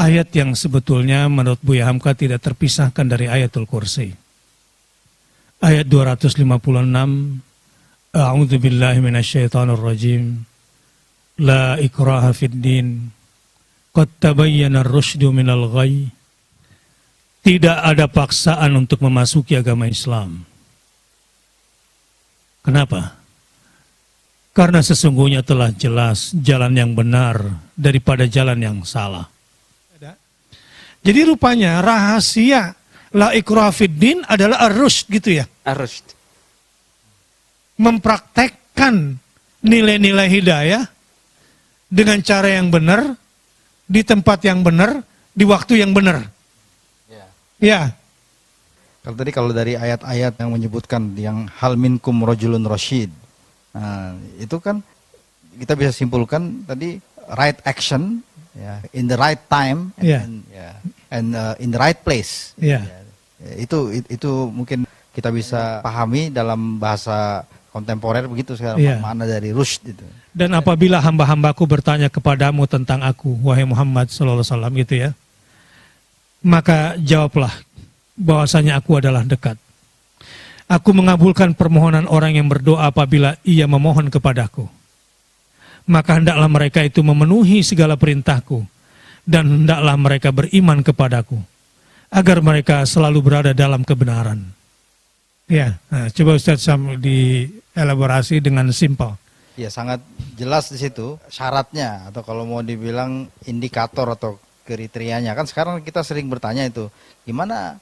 ayat yang sebetulnya menurut Buya Hamka tidak terpisahkan dari ayatul kursi. Ayat 256, A'udzu billahi minasyaitonir rajim. La ikraha fid din. Qad tabayyana ar-rusydu minal ghayy. Tidak ada paksaan untuk memasuki agama Islam. Kenapa? Karena sesungguhnya telah jelas jalan yang benar daripada jalan yang salah. Jadi rupanya rahasia la ikraha fid din adalah ar-rusyd gitu ya. Ar-rusyd. Mempraktekkan nilai-nilai hidayah dengan cara yang benar, di tempat yang benar, di waktu yang benar. Ya. Kalau dari ayat-ayat yang menyebutkan yang hal minkum rajulun rasyid. Nah, itu kan kita bisa simpulkan tadi right action ya, in the right time and in the right place. Ya. Itu mungkin kita bisa pahami dalam bahasa kontemporer begitu sekarang makna dari rusyd itu. Dan apabila hamba-hambaku bertanya kepadamu tentang aku, wahai Muhammad sallallahu alaihi wasallam gitu ya, maka jawablah bahwasanya aku adalah dekat. Aku mengabulkan permohonan orang yang berdoa apabila ia memohon kepadaku. Maka hendaklah mereka itu memenuhi segala perintahku dan hendaklah mereka beriman kepadaku agar mereka selalu berada dalam kebenaran. Ya, nah, coba Ustaz dielaborasi dengan simpel. Ya, sangat jelas di situ syaratnya atau kalau mau dibilang indikator atau kriterianya. Kan sekarang kita sering bertanya itu, gimana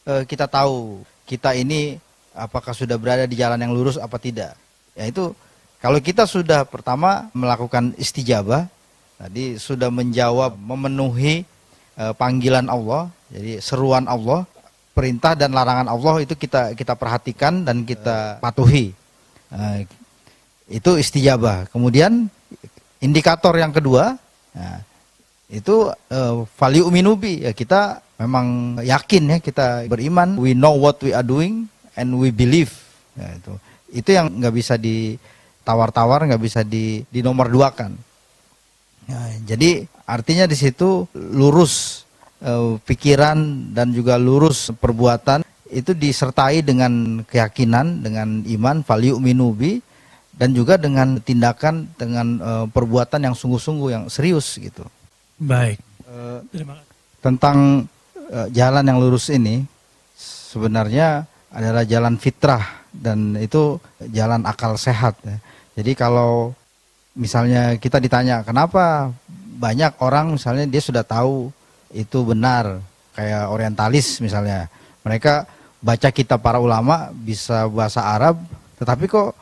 kita tahu kita ini apakah sudah berada di jalan yang lurus apa tidak. Ya itu kalau kita sudah pertama melakukan istijabah, tadi sudah menjawab, memenuhi panggilan Allah, jadi seruan Allah, perintah dan larangan Allah itu kita perhatikan dan kita patuhi. Itu istijabah. Kemudian indikator yang kedua, itu falyu'minu bi, ya kita memang yakin ya, kita beriman, we know what we are doing and we believe. Ya, itu yang nggak bisa ditawar-tawar, nggak bisa dinomor duakan. Ya, jadi artinya di situ lurus pikiran dan juga lurus perbuatan itu disertai dengan keyakinan, dengan iman, falyu'minu bi, dan juga dengan tindakan, dengan perbuatan yang sungguh-sungguh, yang serius gitu. Baik. Tentang jalan yang lurus ini sebenarnya adalah jalan fitrah dan itu jalan akal sehat ya. Jadi kalau misalnya kita ditanya kenapa banyak orang misalnya dia sudah tahu itu benar, kayak orientalis misalnya, mereka baca kitab para ulama, bisa bahasa Arab, tetapi kok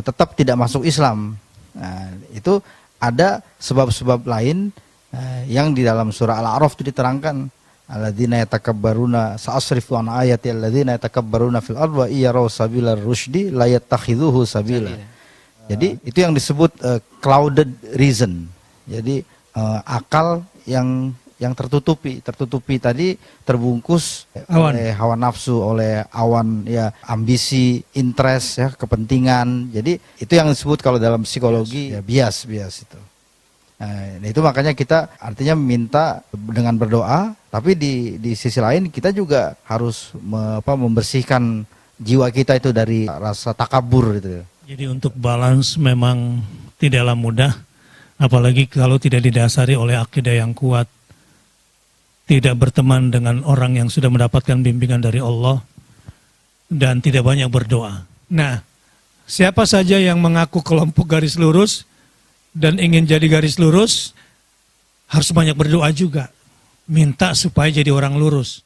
tetap tidak masuk Islam. Nah, itu ada sebab-sebab lain yang di dalam surah Al-A'raf itu diterangkan, alladzina yatakabbaruna sa'asrifu an ayati alladzina yatakabbaruna fil ardi wa iyaraw sabilar rusydi la yattakhidhuhu sabila. Jadi itu yang disebut clouded reason. Jadi akal yang tertutupi tadi terbungkus oleh hawa nafsu, oleh awan ya, ambisi, interest ya, kepentingan. Jadi itu yang disebut kalau dalam psikologi ya bias itu. Nah, itu makanya kita artinya minta dengan berdoa, tapi di sisi lain kita juga harus membersihkan jiwa kita itu dari rasa takabur gitu. Jadi untuk balance memang tidaklah mudah, apalagi kalau tidak didasari oleh akidah yang kuat, tidak berteman dengan orang yang sudah mendapatkan bimbingan dari Allah, dan tidak banyak berdoa. Nah, siapa saja yang mengaku kelompok garis lurus dan ingin jadi garis lurus, harus banyak berdoa juga. Minta supaya jadi orang lurus.